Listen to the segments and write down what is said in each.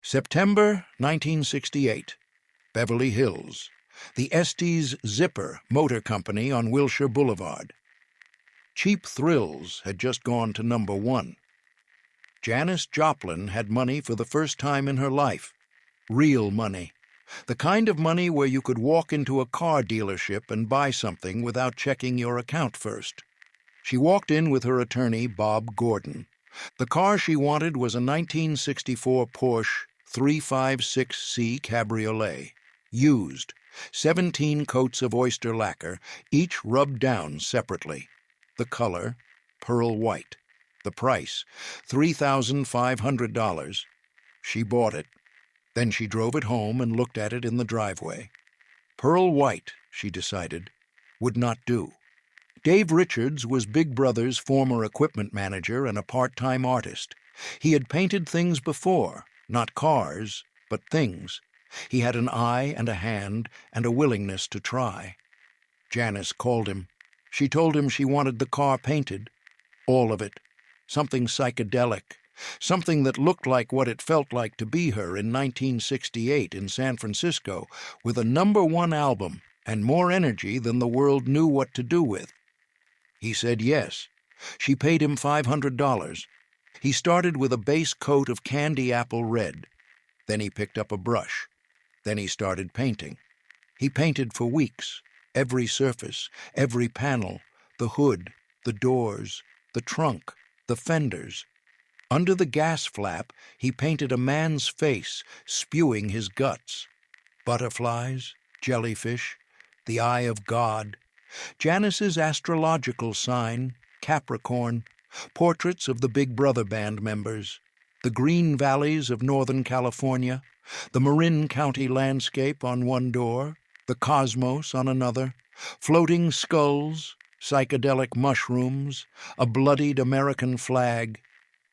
September 1968, Beverly Hills, the Estes Zipper Motor Company on Wilshire Boulevard. Cheap Thrills had just gone to #1. Janis Joplin had money for the first time in her life. Real money. The kind of money where you could walk into a car dealership and buy something without checking your account first. She walked in with her attorney, Bob Gordon. The car she wanted was a 1964 Porsche 356C Cabriolet, used, 17 coats of oyster lacquer, each rubbed down separately. The color, pearl white. The price, $3,500. She bought it. Then she drove it home and looked at it in the driveway. Pearl white, she decided, would not do. Dave Richards was Big Brother's former equipment manager and a part-time artist. He had painted things before, not cars, but things. He had an eye and a hand and a willingness to try. Janis called him. She told him she wanted the car painted. All of it. Something psychedelic. Something that looked like what it felt like to be her in 1968 in San Francisco, with a #1 album and more energy than the world knew what to do with. He said yes. She paid him $500. He started with a base coat of candy apple red. Then he picked up a brush. Then he started painting. He painted for weeks, every surface, every panel, the hood, the doors, the trunk, the fenders. Under the gas flap, he painted a man's face, spewing his guts. Butterflies, jellyfish, the eye of God, Janis's astrological sign, Capricorn, portraits of the Big Brother band members, the green valleys of Northern California, the Marin County landscape on one door, the cosmos on another, floating skulls, psychedelic mushrooms, a bloodied American flag.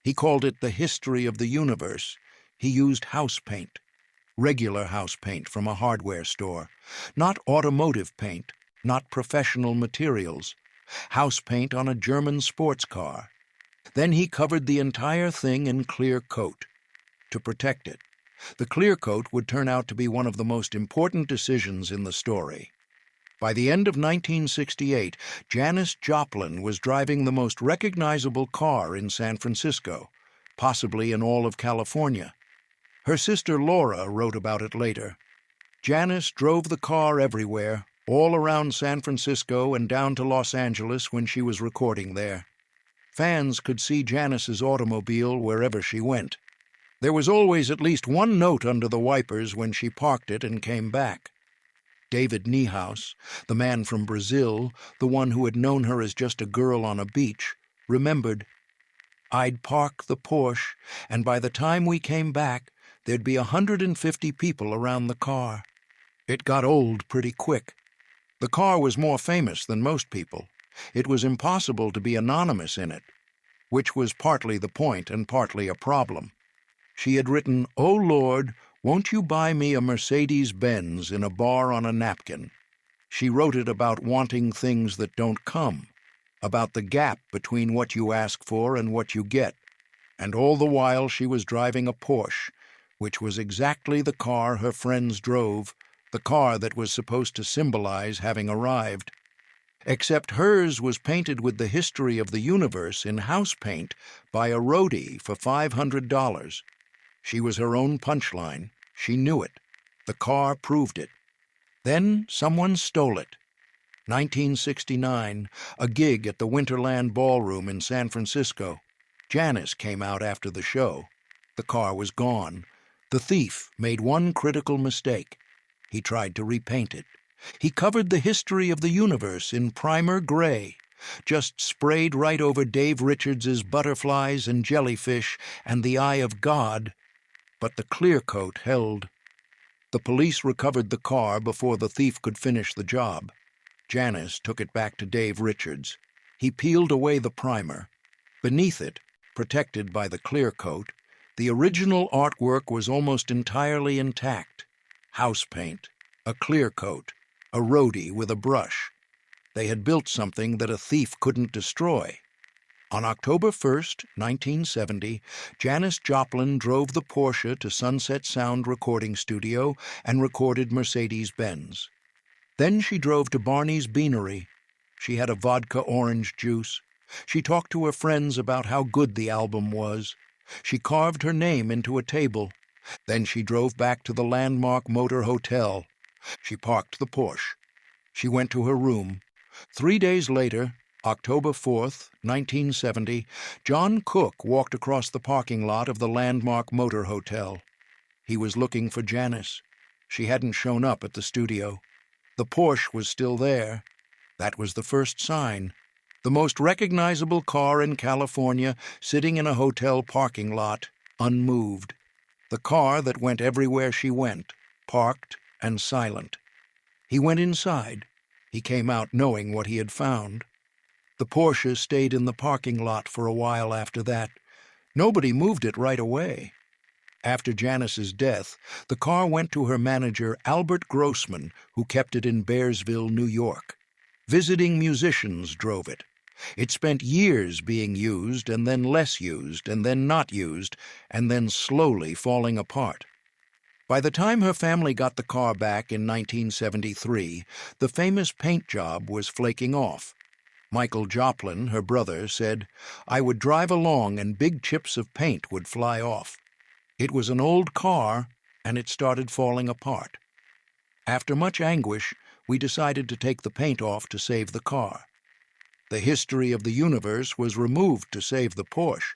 He called it the history of the universe. He used house paint, regular house paint from a hardware store, not automotive paint, not professional materials, house paint on a German sports car. Then he covered the entire thing in clear coat to protect it. The clear coat would turn out to be one of the most important decisions in the story. By the end of 1968, Janis Joplin was driving the most recognizable car in San Francisco, possibly in all of California. Her sister Laura wrote about it later. Janis drove the car everywhere, all around San Francisco and down to Los Angeles when she was recording there. Fans could see Janis's automobile wherever she went. There was always at least one note under the wipers when she parked it and came back. David Niehaus, the man from Brazil, the one who had known her as just a girl on a beach, remembered, "I'd park the Porsche, and by the time we came back, there'd be 150 people around the car. It got old pretty quick. The car was more famous than most people. It was impossible to be anonymous in it," which was partly the point and partly a problem. She had written, "Oh Lord, won't you buy me a Mercedes-Benz in a bar on a napkin?" She wrote it about wanting things that don't come, about the gap between what you ask for and what you get. And all the while she was driving a Porsche, which was exactly the car her friends drove, the car that was supposed to symbolize having arrived. Except hers was painted with the history of the universe in house paint by a roadie for $500. She was her own punchline. She knew it. The car proved it. Then someone stole it. 1969, a gig at the Winterland Ballroom in San Francisco. Janis came out after the show. The car was gone. The thief made one critical mistake. He tried to repaint it. He covered the history of the universe in primer gray, just sprayed right over Dave Richards's butterflies and jellyfish and the eye of God, but the clear coat held. The police recovered the car before the thief could finish the job. Janis took it back to Dave Richards. He peeled away the primer. Beneath it, protected by the clear coat, the original artwork was almost entirely intact. House paint, a clear coat, a roadie with a brush. They had built something that a thief couldn't destroy. On October 1st, 1970, Janis Joplin drove the Porsche to Sunset Sound Recording Studio and recorded Mercedes-Benz. Then she drove to Barney's Beanery. She had a vodka orange juice. She talked to her friends about how good the album was. She carved her name into a table. Then she drove back to the Landmark Motor Hotel. She parked the Porsche. She went to her room. 3 days later, October 4th, 1970, John Cook walked across the parking lot of the Landmark Motor Hotel. He was looking for Janis. She hadn't shown up at the studio. The Porsche was still there. That was the first sign. The most recognizable car in California, sitting in a hotel parking lot, unmoved. The car that went everywhere she went, parked and silent. He went inside. He came out knowing what he had found. The Porsche stayed in the parking lot for a while after that. Nobody moved it right away. After Janis's death, the car went to her manager, Albert Grossman, who kept it in Bearsville, New York. Visiting musicians drove it. It spent years being used, and then less used, and then not used, and then slowly falling apart. By the time her family got the car back in 1973, the famous paint job was flaking off. Michael Joplin, her brother, said, "I would drive along and big chips of paint would fly off." It was an old car, and it started falling apart. After much anguish, we decided to take the paint off to save the car. The history of the universe was removed to save the Porsche.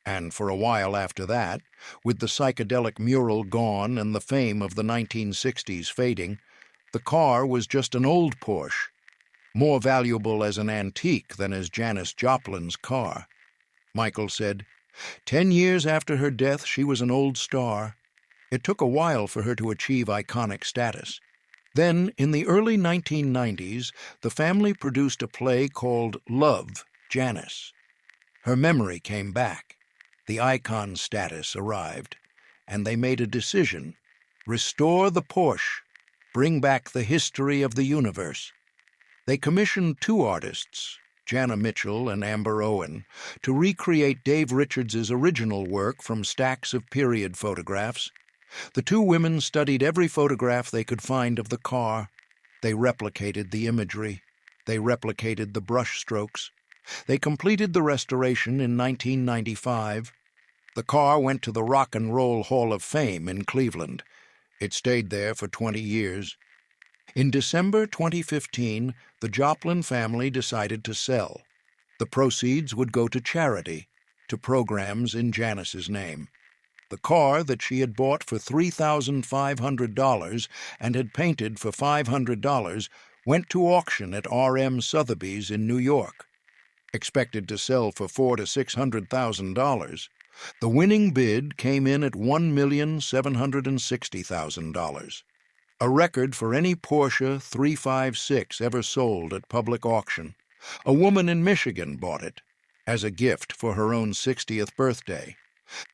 And for a while after that, with the psychedelic mural gone and the fame of the 1960s fading, the car was just an old Porsche, more valuable as an antique than as Janis Joplin's car. Michael said, 10 years after her death, she was an old star. It took a while for her to achieve iconic status. Then, in the early 1990s, the family produced a play called Love, Janis. Her memory came back. The icon status arrived, and they made a decision: restore the Porsche, bring back the history of the universe. They commissioned 2 artists, Jana Mitchell and Amber Owen, to recreate Dave Richards' original work from stacks of period photographs. The 2 women studied every photograph they could find of the car. They replicated the imagery. They replicated the brush strokes. They completed the restoration in 1995. The car went to the Rock and Roll Hall of Fame in Cleveland. It stayed there for 20 years. In December 2015, the Joplin family decided to sell. The proceeds would go to charity, to programs in Janis's name. The car that she had bought for $3,500 and had painted for $500 went to auction at R.M. Sotheby's in New York. Expected to sell for $400,000 to $600,000, the winning bid came in at $1,760,000, a record for any Porsche 356 ever sold at public auction. A woman in Michigan bought it as a gift for her own 60th birthday.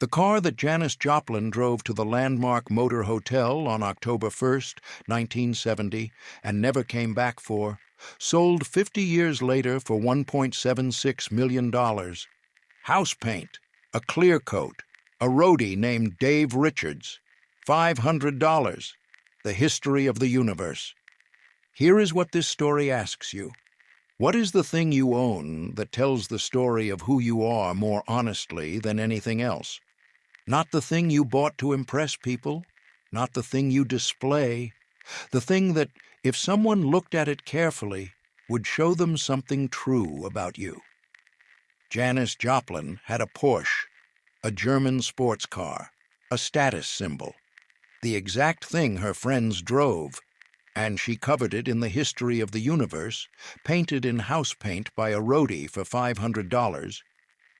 The car that Janis Joplin drove to the Landmark Motor Hotel on October 1st, 1970, and never came back for, sold 50 years later for $1.76 million. House paint, a clearcoat, a roadie named Dave Richards, $500, the history of the universe. Here is what this story asks you. What is the thing you own that tells the story of who you are more honestly than anything else? Not the thing you bought to impress people, not the thing you display, the thing that, if someone looked at it carefully, would show them something true about you. Janis Joplin had a Porsche, a German sports car, a status symbol, the exact thing her friends drove, and she covered it in the history of the universe, painted in house paint by a roadie for $500,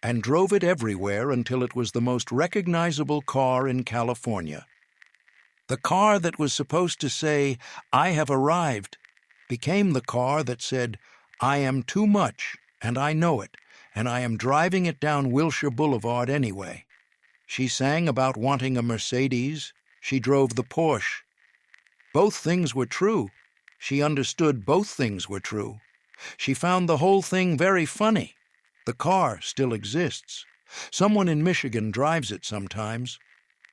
and drove it everywhere until it was the most recognizable car in California. The car that was supposed to say, "I have arrived," became the car that said, "I am too much, and I know it, and I am driving it down Wilshire Boulevard anyway." She sang about wanting a Mercedes. She drove the Porsche. Both things were true. She understood both things were true. She found the whole thing very funny. The car still exists. Someone in Michigan drives it sometimes.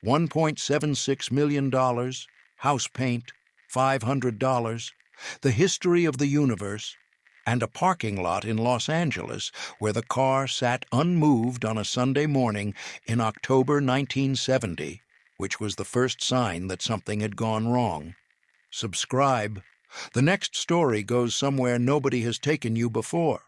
$1.76 million, house paint, $500, the history of the universe, and a parking lot in Los Angeles where the car sat unmoved on a Sunday morning in October 1970, which was the first sign that something had gone wrong. Subscribe. The next story goes somewhere nobody has taken you before.